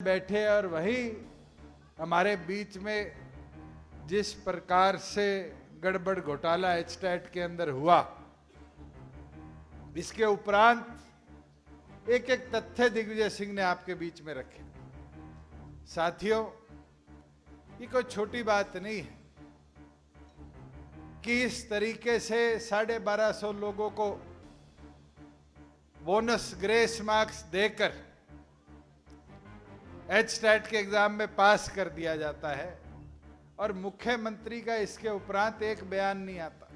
बैठे और वही हमारे बीच में जिस प्रकार से गड़बड़ घोटाला एचटेट के अंदर हुआ, इसके उपरांत एक एक तथ्य दिग्विजय सिंह ने आपके बीच में रखे। साथियों, ये कोई छोटी बात नहीं है कि इस तरीके से 1250 लोगों को बोनस ग्रेस मार्क्स देकर एचटेट के एग्जाम में पास कर दिया जाता है और मुख्यमंत्री का इसके उपरांत एक बयान नहीं आता।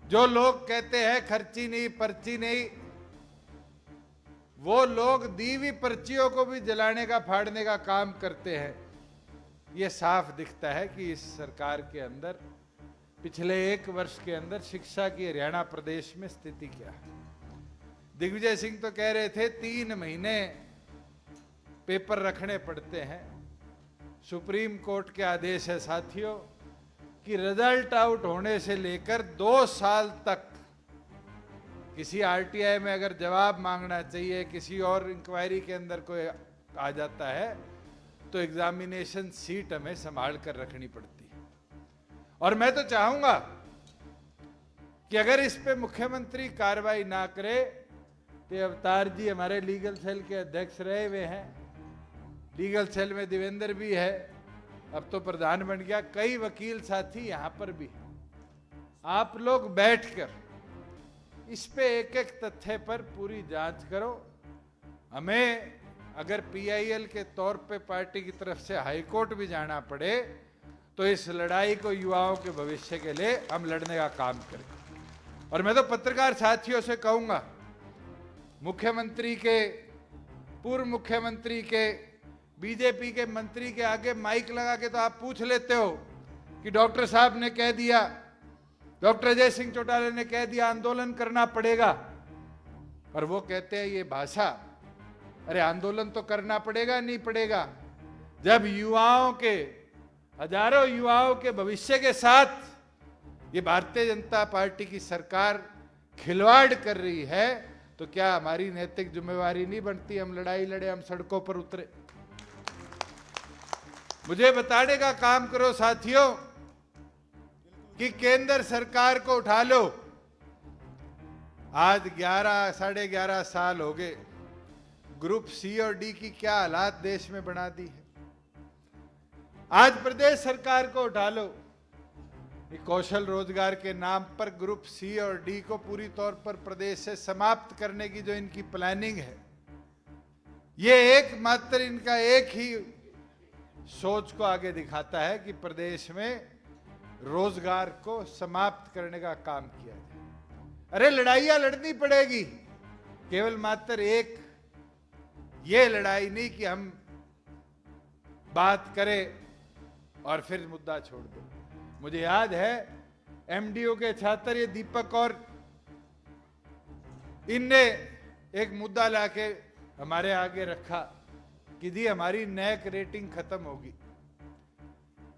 जो लोग कहते हैं खर्ची नहीं पर्ची नहीं, वो लोग दी हुई पर्चियों को भी जलाने का फाड़ने का काम करते हैं। ये साफ दिखता है कि इस सरकार के अंदर पिछले 1 वर्ष के अंदर शिक्षा की हरियाणा प्रदेश में स्थिति क्या है। दिग्विजय सिंह तो कह रहे थे 3 महीने पेपर रखने पड़ते हैं। सुप्रीम कोर्ट के आदेश है साथियों कि रिजल्ट आउट होने से लेकर 2 साल तक किसी आरटीआई में अगर जवाब मांगना चाहिए, किसी और इंक्वायरी के अंदर कोई आ जाता है तो एग्जामिनेशन सीट हमें संभाल कर रखनी पड़ती है। और मैं तो चाहूंगा कि अगर इस पे मुख्यमंत्री कार्रवाई ना करे तो अवतार जी हमारे लीगल सेल के अध्यक्ष रहे हुए हैं, लीगल सेल में देवेंद्र भी है, अब तो प्रधान बन गया, कई वकील साथी यहां पर भी। आप लोग बैठकर इस पे एक एक तथ्य पर पूरी जांच करो। हमें अगर पीआईएल के तौर पे पार्टी की तरफ से हाईकोर्ट भी जाना पड़े तो इस लड़ाई को युवाओं के भविष्य के लिए हम लड़ने का काम करें। और मैं तो पत्रकार साथियों से कहूंगा, मुख्यमंत्री के, पूर्व मुख्यमंत्री के, बीजेपी के मंत्री के आगे माइक लगा के तो आप पूछ लेते हो कि डॉक्टर साहब ने कह दिया, डॉक्टर अजय सिंह चौटाला ने कह दिया आंदोलन करना पड़ेगा, और वो कहते हैं ये भाषा। अरे आंदोलन तो करना पड़ेगा, नहीं पड़ेगा? जब युवाओं के, हजारों युवाओं के भविष्य के साथ ये भारतीय जनता पार्टी की सरकार खिलवाड़ कर रही है तो क्या हमारी नैतिक जिम्मेवारी नहीं बनती हम लड़ाई लड़े, हम सड़कों पर उतरे? मुझे बताने का काम करो साथियों कि केंद्र सरकार को उठा लो। आज 11-11.5 साल हो गए, ग्रुप सी और डी की क्या हालात देश में बना दी है। आज प्रदेश सरकार को उठा लो। कौशल रोजगार के नाम पर ग्रुप सी और डी को पूरी तौर पर प्रदेश से समाप्त करने की जो इनकी प्लानिंग है, ये एकमात्र इनका एक ही सोच को आगे दिखाता है कि प्रदेश में रोजगार को समाप्त करने का काम किया जाए। अरे लड़ाइयां लड़नी पड़ेगी, केवल मात्र एक ये लड़ाई नहीं कि हम बात करें और फिर मुद्दा छोड़ दें। मुझे याद है एमडीओ के छात्र ये दीपक और इनने एक मुद्दा लाके हमारे आगे रखा कि दी हमारी नैक रेटिंग खत्म होगी।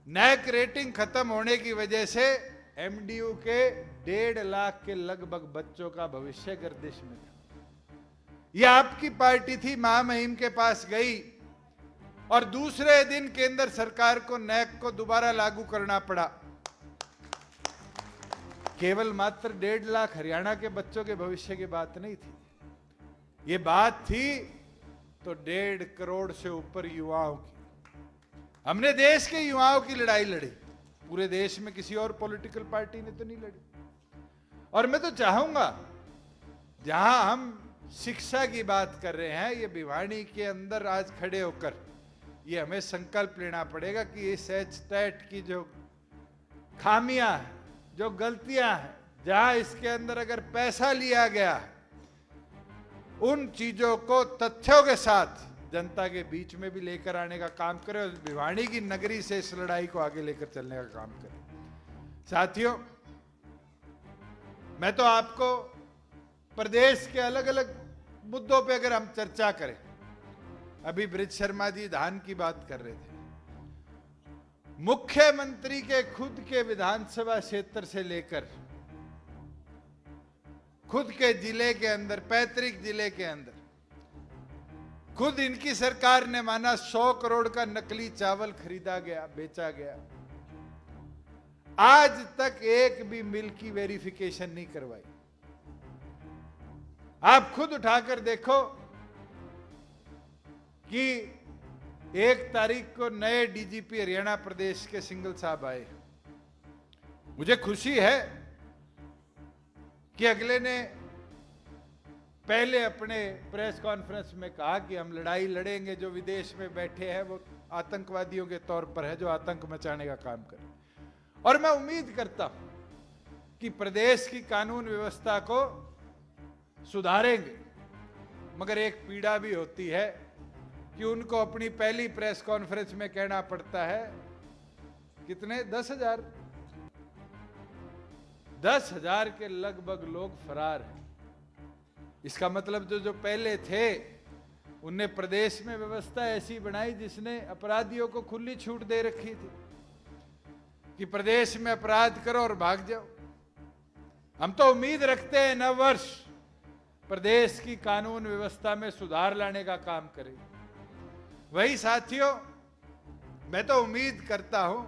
नैक रेटिंग खत्म होने की वजह से एमडीयू के 1.5 लाख के लगभग बच्चों का भविष्य गर्दिश में था। यह आपकी पार्टी थी, महामहिम के पास गई और दूसरे दिन केंद्र सरकार को नैक को दोबारा लागू करना पड़ा। केवल मात्र 1.5 लाख हरियाणा के बच्चों के भविष्य की बात नहीं थी, ये बात थी तो 1.5 करोड़ से ऊपर युवाओं की। हमने देश के युवाओं की लड़ाई लड़ी, पूरे देश में किसी और पॉलिटिकल पार्टी ने तो नहीं लड़ी। और मैं तो चाहूंगा जहां हम शिक्षा की बात कर रहे हैं, ये भिवानी के अंदर आज खड़े होकर ये हमें संकल्प लेना पड़ेगा कि इस एचटेट की जो खामियां हैं, जो गलतियां हैं, जहां इसके अंदर अगर पैसा लिया गया है, उन चीजों को तथ्यों के साथ जनता के बीच में भी लेकर आने का काम करें और भिवानी की नगरी से इस लड़ाई को आगे लेकर चलने का काम करें। साथियों, मैं तो आपको प्रदेश के अलग अलग मुद्दों पे अगर हम चर्चा करें, अभी ब्रिज शर्मा जी धान की बात कर रहे थे, मुख्यमंत्री के खुद के विधानसभा क्षेत्र से लेकर खुद के जिले के अंदर, पैतृक जिले के अंदर खुद इनकी सरकार ने माना 100 करोड़ का नकली चावल खरीदा गया, बेचा गया। आज तक एक भी मिल की वेरिफिकेशन नहीं करवाई। आप खुद उठाकर देखो कि 1 तारीख को नए डीजीपी हरियाणा प्रदेश के सिंघल साहब आए। मुझे खुशी है कि अगले ने पहले अपने प्रेस कॉन्फ्रेंस में कहा कि हम लड़ाई लड़ेंगे, जो विदेश में बैठे हैं वो आतंकवादियों के तौर पर है, जो आतंक मचाने का काम करे। और मैं उम्मीद करता हूं कि प्रदेश की कानून व्यवस्था को सुधारेंगे। मगर एक पीड़ा भी होती है कि उनको अपनी पहली प्रेस कॉन्फ्रेंस में कहना पड़ता है, कितने 10,000 के लगभग लोग फरार हैं। इसका मतलब जो पहले थे उनने प्रदेश में व्यवस्था ऐसी बनाई जिसने अपराधियों को खुली छूट दे रखी थी कि प्रदेश में अपराध करो और भाग जाओ। हम तो उम्मीद रखते हैं नव वर्ष प्रदेश की कानून व्यवस्था में सुधार लाने का काम करे। वही साथियों, मैं तो उम्मीद करता हूं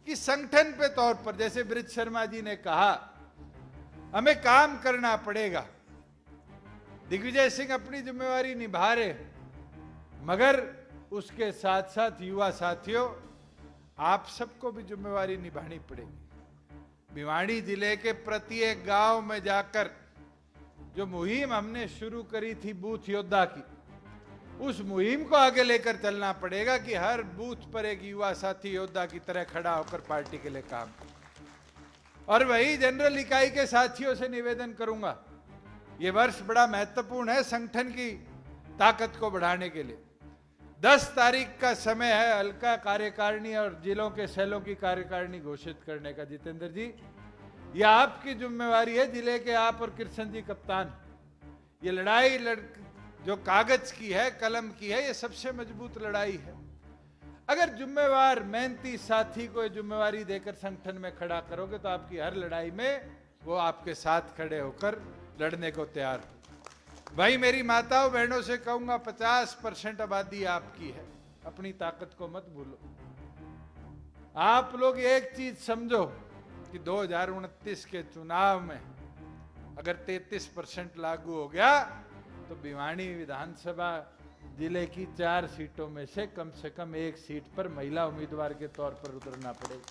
कि संगठन पे तौर पर, जैसे ब्रिज शर्मा जी ने कहा, हमें काम करना पड़ेगा। दिग्विजय सिंह अपनी जिम्मेवारी निभा रहे, मगर उसके साथ साथ युवा साथियों, आप सबको भी जिम्मेवारी निभानी पड़ेगी। भिवाड़ी जिले के प्रत्येक गांव में जाकर जो मुहिम हमने शुरू करी थी बूथ योद्धा की, उस मुहिम को आगे लेकर चलना पड़ेगा कि हर बूथ पर एक युवा साथी योद्धा की तरह खड़ा होकर पार्टी के लिए काम करे। और वही जनरल इकाई के साथियों से निवेदन करूंगा, ये वर्ष बड़ा महत्वपूर्ण है संगठन की ताकत को बढ़ाने के लिए। 10 तारीख का समय है हल्का कार्यकारिणी और जिलों के सेलों की कार्यकारिणी घोषित करने का। जितेंद्र जी, ये आपकी जिम्मेवारी है, जिले के आप और कृष्ण जी कप्तान। ये लड़ाई जो कागज की है, कलम की है, ये सबसे मजबूत लड़ाई है। अगर जिम्मेवार मेहनती साथी को ये जिम्मेवारी देकर संगठन में खड़ा करोगे तो आपकी हर लड़ाई में वो आपके साथ खड़े होकर लड़ने को तैयार हो। भाई, मेरी माताओं बहनों से कहूंगा, 50% आबादी आपकी है, अपनी ताकत को मत भूलो। आप लोग एक चीज समझो कि 2029 के चुनाव में अगर 33% लागू हो गया तो भिवाड़ी विधानसभा जिले की 4 सीटों में से कम 1 सीट पर महिला उम्मीदवार के तौर पर उतरना पड़ेगा।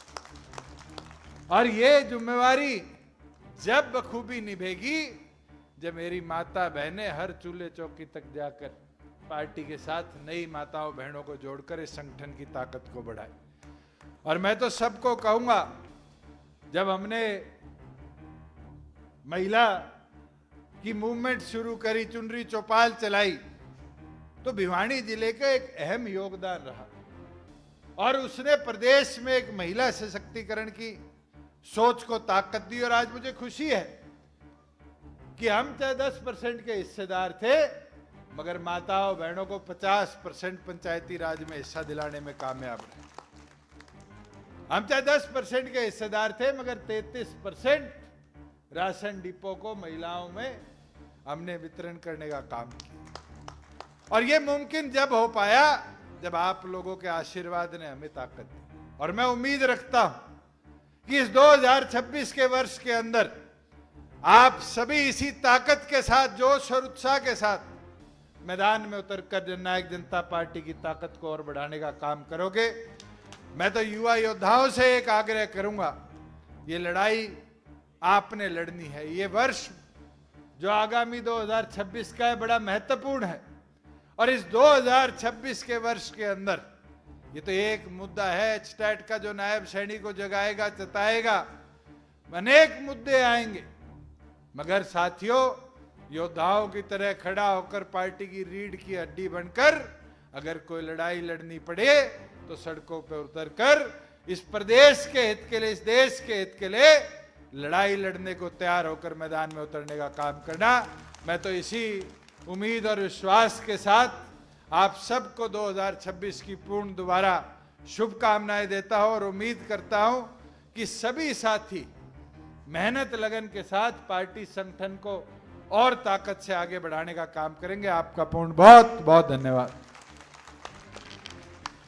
और ये जिम्मेवारी जब बखूबी निभेगी जब मेरी माता बहनें हर चूल्हे चौकी तक जाकर पार्टी के साथ नई माताओं बहनों को जोड़कर इस संगठन की ताकत को बढ़ाए। और मैं तो सबको कहूंगा, जब हमने महिला की मूवमेंट शुरू करी, चुनरी चौपाल चलाई, तो भिवाड़ी जिले का एक अहम योगदान रहा और उसने प्रदेश में एक महिला सशक्तिकरण की सोच को ताकत दी। और आज मुझे खुशी है कि हम चाहे 10% के हिस्सेदार थे, मगर माताओं बहनों को 50% पंचायती राज में हिस्सा दिलाने में कामयाब रहे। हम चाहे 10% के हिस्सेदार थे, मगर 33% राशन डिपो को महिलाओं में हमने वितरण करने का काम किया। और यह मुमकिन जब हो पाया जब आप लोगों के आशीर्वाद ने हमें ताकत दी। और मैं उम्मीद रखता हूं कि इस 2026 के वर्ष के अंदर आप सभी इसी ताकत के साथ, जोश और उत्साह के साथ मैदान में उतरकर जननायक जनता पार्टी की ताकत को और बढ़ाने का काम करोगे। मैं तो युवा योद्धाओं से एक आग्रह करूंगा, ये लड़ाई आपने लड़नी है। ये वर्ष जो आगामी 2026 का है बड़ा महत्वपूर्ण है। और इस 2026 के वर्ष के अंदर ये तो एक मुद्दा है, एचटेट का जो नायब सैनिक को जगाएगा, जताएगा, अनेक मुद्दे आएंगे। मगर साथियों, योद्धाओं की तरह खड़ा होकर पार्टी की रीढ़ की हड्डी बनकर अगर कोई लड़ाई लड़नी पड़े तो सड़कों पर उतरकर इस प्रदेश के हित के लिए, इस देश के हित के लिए लड़ाई लड़ने को तैयार होकर मैदान में उतरने का काम करना। मैं तो इसी उम्मीद और विश्वास के साथ आप सबको 2026 की पूर्ण दोबारा शुभकामनाएं देता हूं और उम्मीद करता हूं कि सभी साथी मेहनत लगन के साथ पार्टी संगठन को और ताकत से आगे बढ़ाने का काम करेंगे। आपका पूर्ण बहुत बहुत धन्यवाद।